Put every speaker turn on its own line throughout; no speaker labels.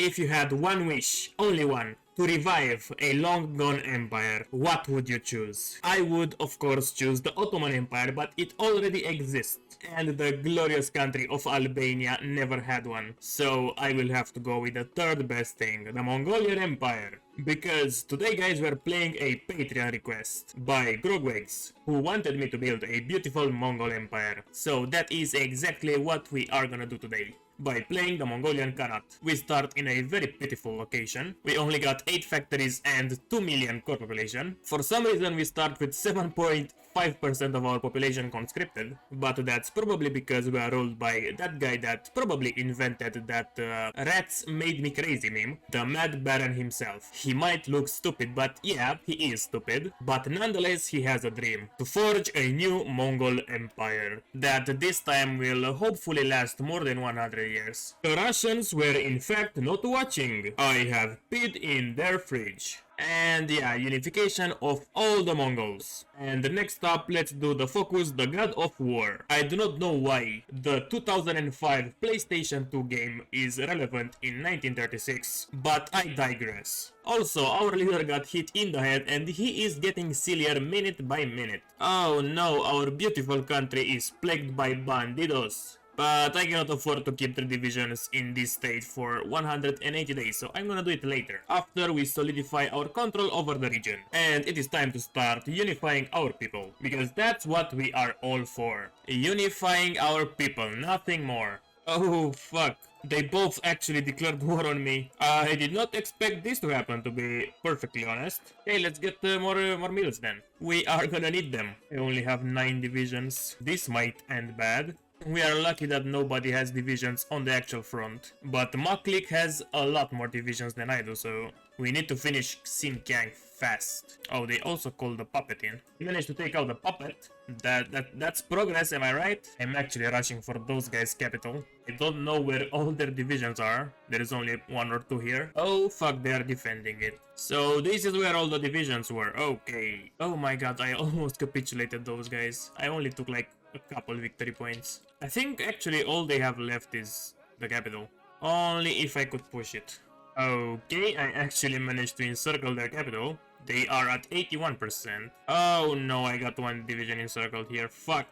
if you had one wish, only one, to revive a long-gone empire, what would you choose? I would, of course, choose the Ottoman Empire, but it already exists, and the glorious country of Albania never had one. So I will have to go with the third best thing, the Mongolian Empire. Because today, guys, we're playing a Patreon request by Grogwags, who wanted me to build a beautiful Mongol Empire. So that is exactly what we are gonna do today. By playing the Mongolian Khanate. We start in a very pitiful location. We only got 8 factories and 2 million core population. For some reason we start with 7.5% of our population conscripted, but that's probably because we are ruled by that guy that probably invented that rats made me crazy meme, the Mad Baron himself. He might look stupid, but yeah, he is stupid, but nonetheless he has a dream, to forge a new Mongol Empire, that this time will hopefully last more than 100 years. The Russians were in fact not watching. I have peed in their fridge. And yeah, unification of all the Mongols. And next up, let's do the focus, the God of War. I do not know why the 2005 PlayStation 2 game is relevant in 1936, but I digress. Also, our leader got hit in the head and he is getting sillier minute by minute. Oh no, our beautiful country is plagued by bandidos. But I cannot afford to keep 3 divisions in this state for 180 days, so I'm gonna do it later, after we solidify our control over the region. And it is time to start unifying our people, because that's what we are all for. Unifying our people, nothing more. Oh fuck, they both actually declared war on me. I did not expect this to happen, to be perfectly honest. Okay, let's get more meals then. We are gonna need them. I only have 9 divisions. This might end bad. We are lucky that nobody has divisions on the actual front, but Maklik has a lot more divisions than I do, so we need to finish Xinjiang fast. Oh, they also called the puppet in. We managed to take out the puppet. That's progress, am I right? I'm actually rushing for those guys' capital. I don't know where all their divisions are. There is only 1 or 2 here. Oh fuck, they are defending it. So this is where all the divisions were. Okay. Oh my god, I almost capitulated those guys. I only took like a couple victory points. I think actually all they have left is the capital. Only if I could push it. Okay, I actually managed to encircle their capital. They are at 81%. Oh no, I got 1 division encircled here. Fuck.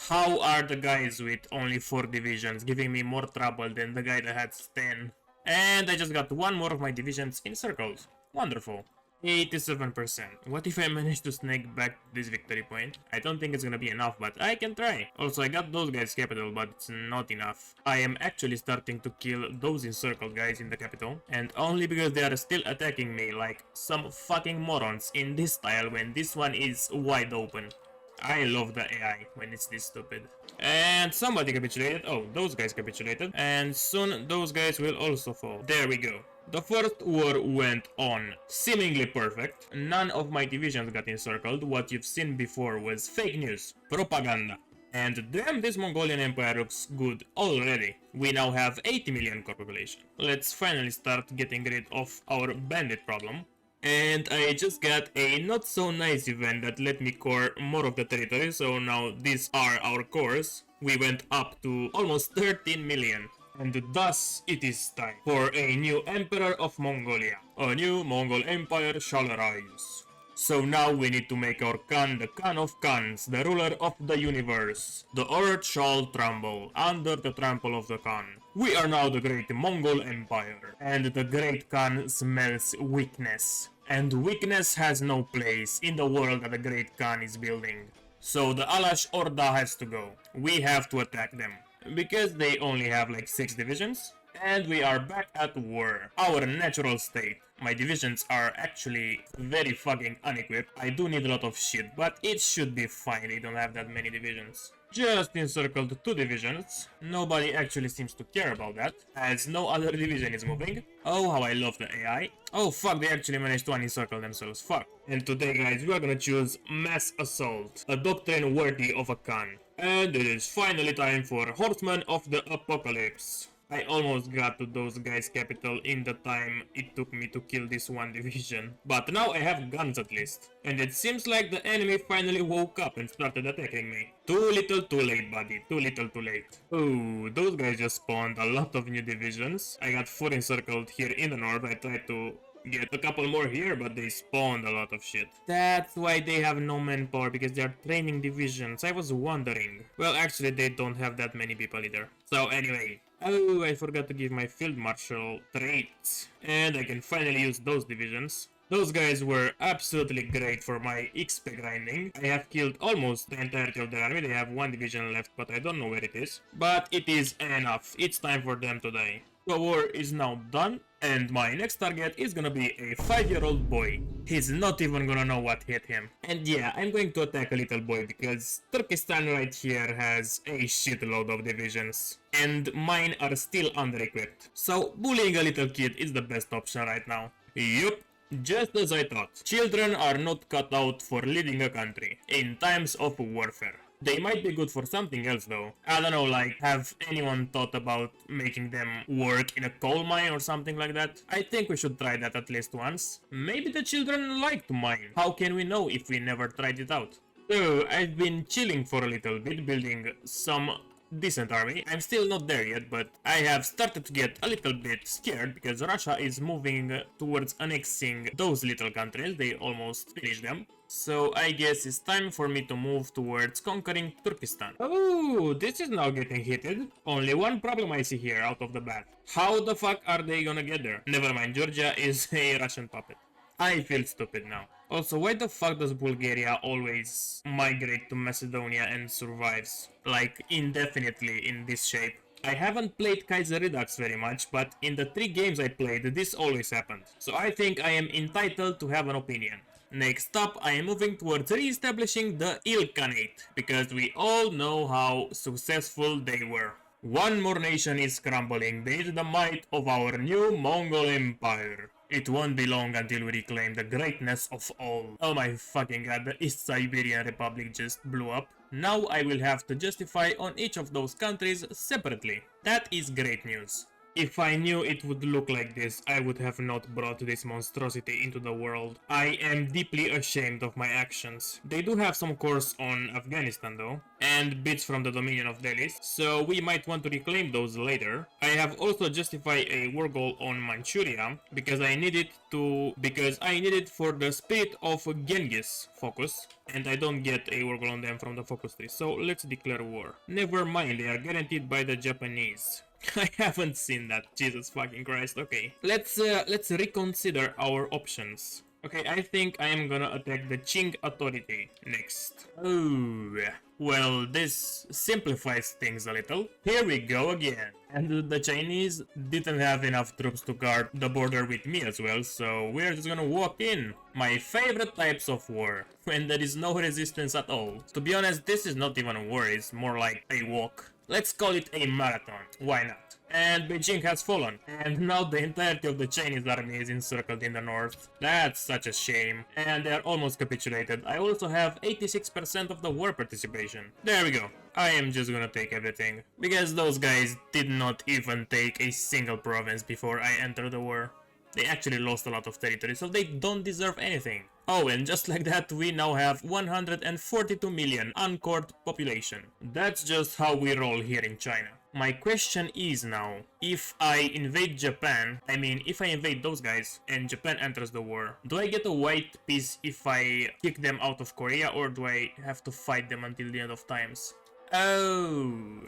How are the guys with only 4 divisions giving me more trouble than the guy that had 10? And I just got 1 more of my divisions encircled. Wonderful. 87%. What if I manage to snake back this victory point? I don't think it's gonna be enough, but I can try. Also, I got those guys' capital, but it's not enough. I am actually starting to kill those encircled guys in the capital, and only because they are still attacking me like some fucking morons in this style when this one is wide open. I love the AI when it's this stupid. And somebody capitulated. Oh, those guys capitulated. And soon those guys will also fall. There we go. The first war went on seemingly perfect. None of my divisions got encircled. What you've seen before was fake news. Propaganda. And damn, this Mongolian Empire looks good already. We now have 80 million core population. Let's finally start getting rid of our bandit problem. And I just got a not so nice event that let me core more of the territory, so now these are our cores. We went up to almost 13 million. And thus it is time for a new Emperor of Mongolia. A new Mongol Empire shall arise. So now we need to make our Khan the Khan of Khans, the ruler of the universe. The earth shall tremble under the trample of the Khan. We are now the great Mongol Empire, and the great Khan smells weakness. And weakness has no place in the world that the great Khan is building. So the Alash Orda has to go. We have to attack them, because they only have like 6 divisions. And we are back at war. Our natural state. My divisions are actually very fucking unequipped. I do need a lot of shit, but it should be fine. They don't have that many divisions. Just encircled 2 divisions. Nobody actually seems to care about that, as no other division is moving. Oh, how I love the AI. Oh fuck, they actually managed to unencircle themselves. Fuck. And today, guys, we are gonna choose Mass Assault, a doctrine worthy of a Khan. And it is finally time for Horsemen of the Apocalypse. I almost got to those guys' capital in the time it took me to kill this one division. But now I have guns at least. And it seems like the enemy finally woke up and started attacking me. Too little too late, buddy. Too little too late. Oh, those guys just spawned a lot of new divisions. I got 4 encircled here in the north. I tried to get a couple more here, but they spawned a lot of shit. That's why they have no manpower, because they are training divisions. I was wondering. Well, actually, they don't have that many people either. So anyway. Oh, I forgot to give my field marshal traits. And I can finally use those divisions. Those guys were absolutely great for my XP grinding. I have killed almost the entirety of the army. They have 1 division left, but I don't know where it is. But it is enough. It's time for them to die. The war is now done, and my next target is gonna be a 5-year-old boy. He's not even gonna know what hit him. And yeah, I'm going to attack a little boy because Turkestan right here has a shitload of divisions. And mine are still under-equipped. So bullying a little kid is the best option right now. Yup. Just as I thought, children are not cut out for leading a country in times of warfare. They might be good for something else though. I don't know, like, have anyone thought about making them work in a coal mine or something like that? I think we should try that at least once. Maybe the children like to mine. How can we know if we never tried it out? So, I've been chilling for a little bit, building some decent army. I'm still not there yet, but I have started to get a little bit scared because Russia is moving towards annexing those little countries. They almost finished them. So I guess it's time for me to move towards conquering Turkestan. Oh, this is now getting heated. Only one problem I see here out of the bat. How the fuck are they gonna get there? Never mind, Georgia is a Russian puppet. I feel stupid now. Also, why the fuck does Bulgaria always migrate to Macedonia and survives, like, indefinitely in this shape? I haven't played Kaiser Redux very much, but in the 3 games I played, this always happened. So I think I am entitled to have an opinion. Next up, I am moving towards re-establishing the Ilkhanate, because we all know how successful they were. One more nation is crumbling beneath the might of our new Mongol Empire. It won't be long until we reclaim the greatness of all. Oh my fucking god, the East Siberian Republic just blew up. Now I will have to justify on each of those countries separately. That is great news. If I knew it would look like this, I would have not brought this monstrosity into the world. I am deeply ashamed of my actions. They do have some cores on Afghanistan though, and bits from the Dominion of Delhi, so we might want to reclaim those later. I have also justified a war goal on Manchuria, because I need it for the Spirit of Genghis focus, and I don't get a war goal on them from the focus tree, so let's declare war. Never mind, they are guaranteed by the Japanese. I haven't seen that. Jesus fucking Christ. Okay, let's reconsider our options. Okay, I think I am gonna attack the Qing authority next. Oh, well, this simplifies things a little. Here we go again. And the Chinese didn't have enough troops to guard the border with me as well, so we're just gonna walk in. My favorite types of war, when there is no resistance at all. To be honest, this is not even a war, it's more like a walk. Let's call it a marathon. Why not? And Beijing has fallen. And now the entirety of the Chinese army is encircled in the north. That's such a shame. And they are almost capitulated. I also have 86% of the war participation. There we go. I am just gonna take everything. Because those guys did not even take a single province before I entered the war. They actually lost a lot of territory, so they don't deserve anything. Oh, and just like that, we now have 142 million uncored population. That's just how we roll here in China. My question is now, if I invade Japan, if I invade those guys and Japan enters the war, do I get a white piece if I kick them out of Korea, or do I have to fight them until the end of times? Oh.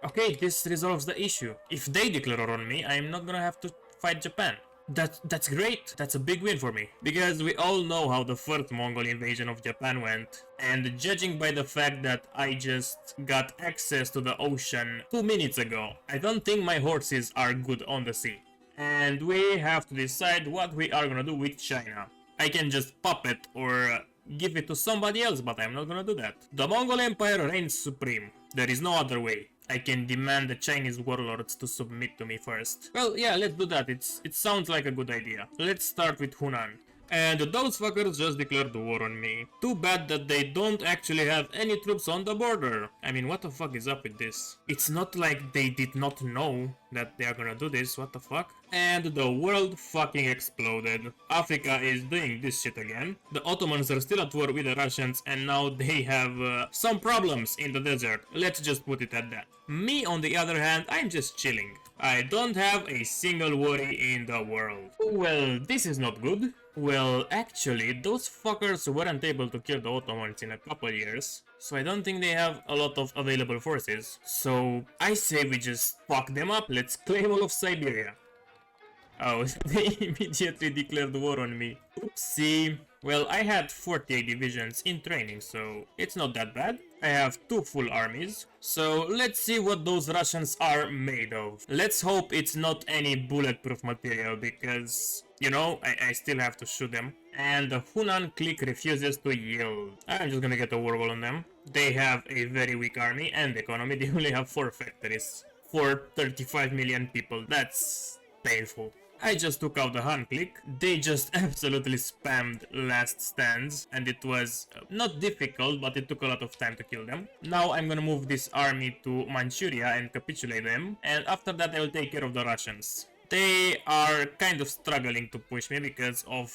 Okay, this resolves the issue. If they declare war on me, I'm not gonna have to fight Japan. That's great. That's a big win for me. Because we all know how the first Mongol invasion of Japan went. And judging by the fact that I just got access to the ocean 2 minutes ago, I don't think my horses are good on the sea. And we have to decide what we are gonna do with China. I can just pop it or give it to somebody else, but I'm not gonna do that. The Mongol Empire reigns supreme. There is no other way. I can demand the Chinese warlords to submit to me first. Well, yeah, let's do that. It sounds like a good idea. Let's start with Hunan. And those fuckers just declared war on me. Too bad that they don't actually have any troops on the border. I mean, what the fuck is up with this? It's not like they did not know that they are gonna do this, what the fuck? And the world fucking exploded. Africa is doing this shit again. The Ottomans are still at war with the Russians and now they have some problems in the desert. Let's just put it at that. Me, on the other hand, I'm just chilling. I don't have a single worry in the world. Well, this is not good. Well, actually, those fuckers weren't able to kill the Ottomans in a couple years, so I don't think they have a lot of available forces. So, I say we just fuck them up, let's claim all of Siberia. Oh, they immediately declared war on me. Oopsie. Well, I had 48 divisions in training, so it's not that bad. I have 2 full armies, so let's see what those Russians are made of. Let's hope it's not any bulletproof material, because, you know, I still have to shoot them. And the Hunan clique refuses to yield. I'm just gonna get a war goal on them. They have a very weak army and economy. They only have 4 factories for 35 million people. That's painful. I just took out the Han clique. They just absolutely spammed last stands and it was not difficult, but it took a lot of time to kill them. Now I'm gonna move this army to Manchuria and capitulate them, and after that I will take care of the Russians. They are kind of struggling to push me because of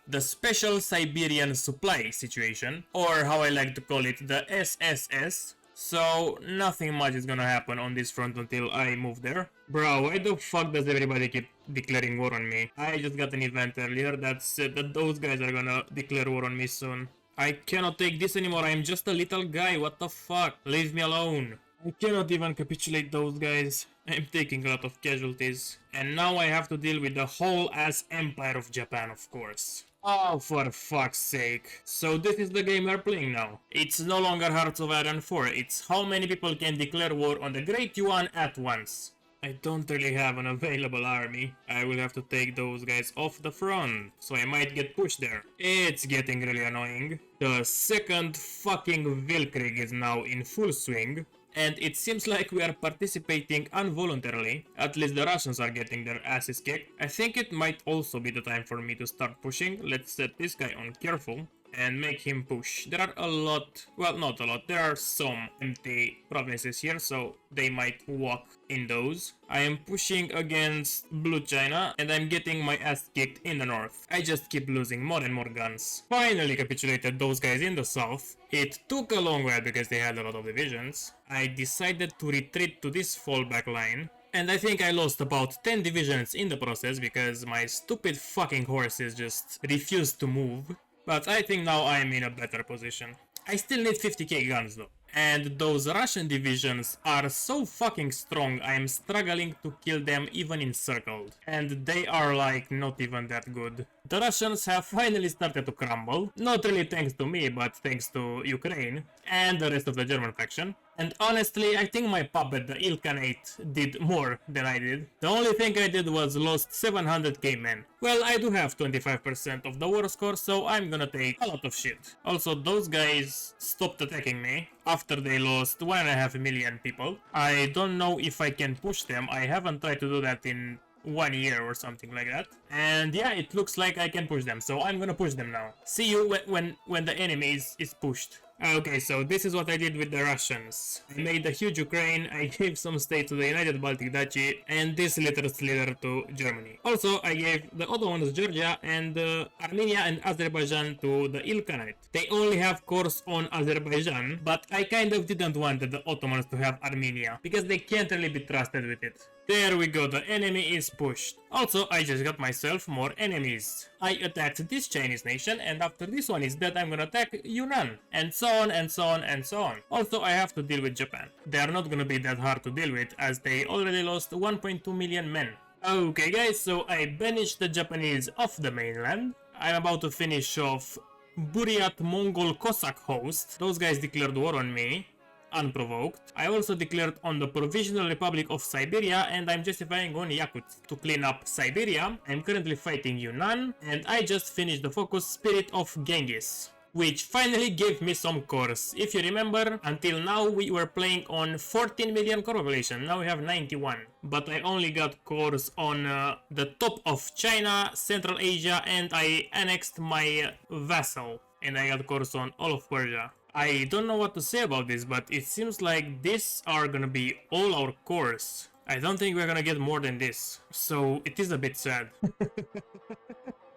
the special Siberian supply situation, or how I like to call it, the SSS. So nothing much is gonna happen on this front until I move there. Bro, why the fuck does everybody keep declaring war on me? I just got an event earlier that said that those guys are gonna declare war on me soon. I cannot take this anymore, I'm just a little guy, what the fuck? Leave me alone. I cannot even capitulate those guys. I'm taking a lot of casualties. And now I have to deal with the whole ass empire of Japan, of course. Oh, for fuck's sake. So this is the game we're playing now. It's no longer Hearts of Iron 4, it's how many people can declare war on the Great Yuan at once. I don't really have an available army. I will have to take those guys off the front, so I might get pushed there. It's getting really annoying. The second fucking Weltkrieg is now in full swing. And it seems like we are participating involuntarily. At least the Russians are getting their asses kicked. I think it might also be the time for me to start pushing. Let's set this guy on careful and make him push. There are a lot, well, not a lot, there are some empty provinces here, so they might walk in those. I am pushing against Blue China and I'm getting my ass kicked in the north. I just keep losing more and more guns. Finally capitulated those guys in the south. It took a long while because they had a lot of divisions. I decided to retreat to this fallback line. And I think I lost about 10 divisions in the process because my stupid fucking horses just refused to move. But I think now I'm in a better position. I still need 50k guns though. And those Russian divisions are so fucking strong, I'm struggling to kill them even encircled. And they are like not even that good. The Russians have finally started to crumble. Not really thanks to me, but thanks to Ukraine and the rest of the German faction. And honestly, I think my puppet, the Ilkhanate, did more than I did. The only thing I did was lost 700k men. Well, I do have 25% of the war score, so I'm gonna take a lot of shit. Also, those guys stopped attacking me after they lost 1.5 million people. I don't know if I can push them. I haven't tried to do that in 1 year or something like that. And yeah, it looks like I can push them, so I'm gonna push them now. See you when the enemy is pushed. Okay, so this is what I did with the Russians. I made a huge Ukraine, I gave some state to the United Baltic Duchy, and this little slither to Germany. Also, I gave the Ottomans Georgia and Armenia and Azerbaijan to the Ilkhanate. They only have cores on Azerbaijan, but I kind of didn't want the Ottomans to have Armenia, because they can't really be trusted with it. There we go, the enemy is pushed. Also, I just got myself more enemies. I attacked this Chinese nation, and after this one is dead, I'm gonna attack Yunnan. And so on, and so on, and so on. Also, I have to deal with Japan. They are not gonna be that hard to deal with, as they already lost 1.2 million men. Okay guys, so I banished the Japanese off the mainland. I'm about to finish off Buryat Mongol Cossack host. Those guys declared war on me. Unprovoked. I also declared on the Provisional Republic of Siberia, and I'm justifying on Yakut to clean up Siberia. I'm currently fighting Yunnan, and I just finished the focus Spirit of Genghis. which finally gave me some cores. If you remember, until now we were playing on 14 million core population, now we have 91. But I only got cores on the top of China, Central Asia, and I annexed my vassal. And I got cores on all of Persia. I don't know what to say about this, but it seems like these are gonna be all our cores. I don't think we're gonna get more than this, so it is a bit sad.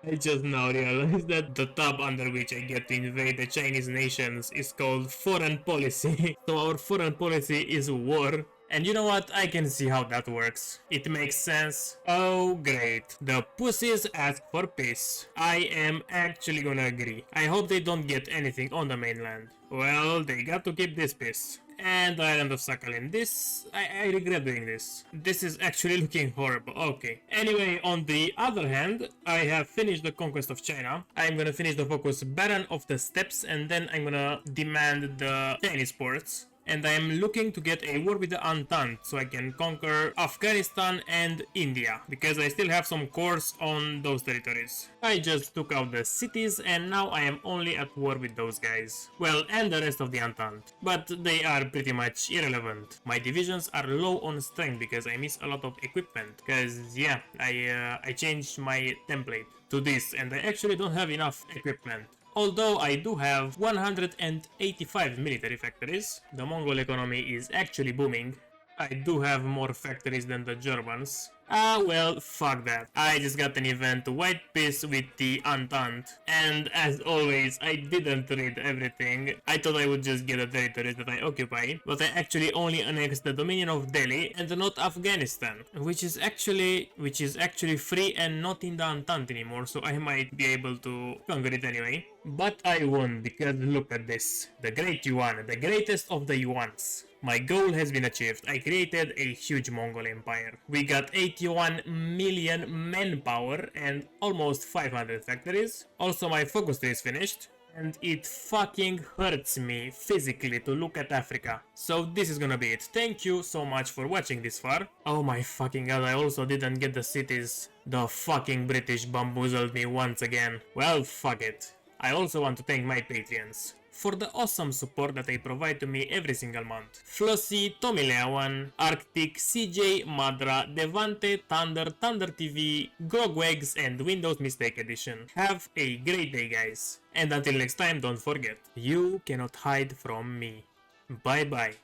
I just now realized that the tab under which I get to invade the Chinese nations is called foreign policy. So our foreign policy is war. And you know what? I can see how that works. It makes sense. Oh great. The pussies ask for peace. I am actually gonna agree. I hope they don't get anything on the mainland. Well, they got to keep this peace. And the island of Sakhalin. I regret doing this. This is actually looking horrible. Okay. Anyway, on the other hand, I have finished the conquest of China. I'm gonna finish the focus Baron of the Steppes, and then I'm gonna demand the Chinese ports. And I am looking to get a war with the Entente so I can conquer Afghanistan and India, because I still have some cores on those territories. I just took out the cities and now I am only at war with those guys. Well, and the rest of the Entente. But they are pretty much irrelevant. My divisions are low on strength because I miss a lot of equipment. Because yeah, I changed my template to this and I actually don't have enough equipment. Although I do have 185 military factories, the Mongol economy is actually booming. I do have more factories than the Germans. Well, fuck that. I just got an event White Peace with the Entente. And as always, I didn't read everything. I thought I would just get the territories that I occupy. But I actually only annexed the Dominion of Delhi and not Afghanistan. Which is actually free and not in the Entente anymore. So I might be able to conquer it anyway. But I won because look at this. The Great Yuan, the greatest of the Yuans. My goal has been achieved. I created a huge Mongol empire. We got 81 million manpower and almost 500 factories. Also my focus tree is finished. And it fucking hurts me physically to look at Africa. So this is gonna be it. Thank you so much for watching this far. Oh my fucking god, I also didn't get the cities. The fucking British bamboozled me once again. Well, fuck it. I also want to thank my Patreons for the awesome support that they provide to me every single month. Flossy, Tommy Leawan, Arctic, CJ, Madra, Devante, Thunder, Thunder TV, Grogwags, and Windows Mistake Edition. Have a great day, guys. And until next time, don't forget, you cannot hide from me. Bye bye.